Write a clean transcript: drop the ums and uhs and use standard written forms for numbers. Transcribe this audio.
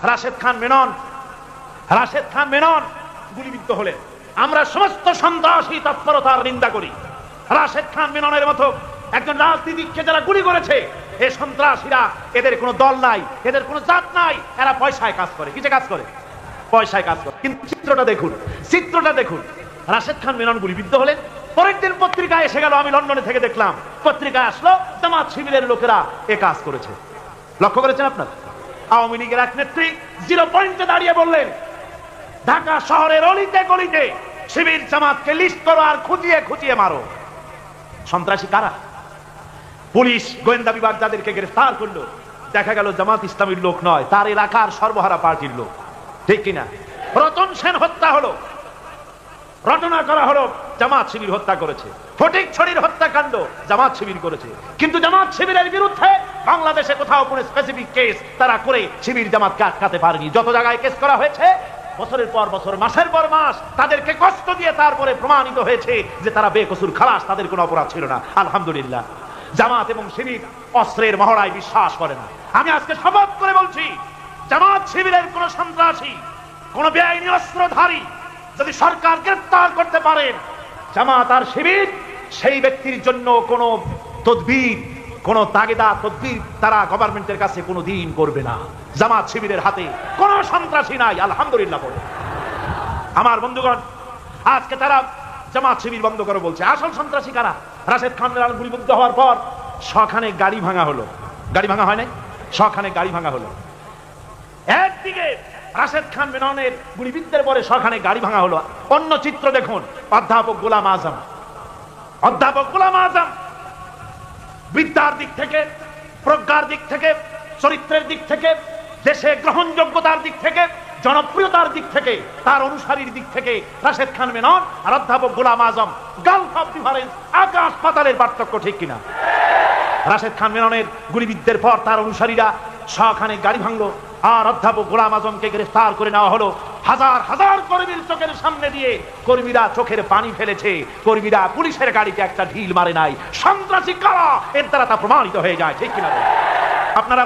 রাশেদ খান মেনন গুলিবিদ্ধ হলেন। আমরা সমস্ত সন্ত্রাসী তৎপরতার নিন্দা করি। রাশেদ খান মেননের মতো একজন রাজনীতিককে যারা গুলি করেছে, এই সন্ত্রাসীরা, এদের কোনো দল নাই, এদের কোনো জাত নাই, এরা পয়সায় কাজ করে। কিসে কাজ করে? পয়সায় কাজ করে। কিন্তু চিত্রটা দেখুন, রাশেদ খান মেনন গুলিবিদ্ধ হলেন। পরের দিন পত্রিকায় এসে গেল, আমি লন্ডনে থেকে দেখলাম, পত্রিকায় আসলো জামাত শিবিরের লোকেরা এ কাজ করেছে। লক্ষ্য করেছেন আপনার? আওয়ামী লীগের এক নেত্রী 0 পয়েন্টে দাঁড়িয়ে বললেন, ঢাকা শহরের অলিতে গলিতে শিবির জামাতকে লিস্ট করো আর খুঁজিয়ে মারো। সন্ত্রাসী কারা? পুলিশ গোয়েন্দা বিভাগ যাদেরকে গ্রেফতার করলো, দেখা গেল জামাত ইসলামীর লোক নয়, তার এলাকার সর্বহারা পার্টির লোক। ঠিক কিনা? রতন সেন হত্যা হলো, রটনা করা হলো, জামাত শিবির হত্যা করেছে। ফটিকছড়ির হত্যাকাণ্ড জামাত শিবির করেছে। কিন্তু জামাত শিবিরের বিরুদ্ধে বাংলাদেশে কোথাও কোনো স্পেসিফিক কেস তারা করে শিবির জামাতকে আটকাতে পারেনি। যত জায়গায় কেস করা হয়েছে, বছরের পর বছর, মাসের পর মাস তাদেরকে কষ্ট দিয়ে তারপরে প্রমাণিত হয়েছে যে তারা বেকসুর খালাস, তাদের কোনো অপরাধ ছিল না। আলহামদুলিল্লাহ। জামাত এবং শিবির অস্ত্রের মহড়ায় বিশ্বাস করে না। আমি আজকে শপথ করে বলছি, জামাত শিবিরের কোন সন্ত্রাসী, কোন বেআইনি অস্ত্রধারী যদি সরকার গ্রেফতার করতে পারেন, জামাত আর শিবির সেই ব্যক্তির জন্য কোন তদবির, কোন তাগিদা তদবির তারা গভর্নমেন্টের কাছে কোনো দিন করবে না। জামাত শিবিরের হাতে কোন সন্ত্রাসী নাই। আলহামদুলিল্লাহ বলে আমার বন্ধুগণ, আজকে তারা জামাত শিবির বন্ধ করে বলছে। আসল সন্ত্রাসী কারা? রাশেদ খান মেনন গুলিবিদ্ধ হওয়ার পর শখানে গাড়ি ভাঙা হলো। গাড়ি ভাঙা হয় নাই? শখানে গাড়ি ভাঙা হলো। একদিকে রাশেদ খান মেননের গুলিবিদ্ধের পরে শখানে গাড়ি ভাঙা হলো। অন্য চিত্র দেখুন, অধ্যাপক গোলাম আজম বিদ্যার দিক থেকে, প্রজ্ঞার দিক থেকে, চরিত্রের দিক থেকে, দেশে গ্রহণযোগ্যতার দিক থেকে, জনপ্রিয়তার দিক থেকে, তার অনুসারীর দিক থেকে রাশেদ খান মেনন আর অধ্যাপক Golam Azam Gulf of difference, আকাশ পাতালের পার্থক্য। ঠিক কিনা? রাশেদ খান মেননের গুলিবিদ্ধের পর তার অনুসারীরা শখানে গাড়ি ভাঙলো, আর অধ্যাপক গোলাম আজমকে গ্রেফতার করে নেওয়া হলো। হাজার হাজার কর্মীর চোখের সামনে দিয়ে কর্মীরা চোখের পানি ফেলেছে, কর্মীরা পুলিশের গাড়িতে একটা ঢিল মারে নাই। সন্ত্রাসী কারা, এর দ্বারা তা প্রমাণিত হয়ে যায়। ঠিক কিনা? আপনারা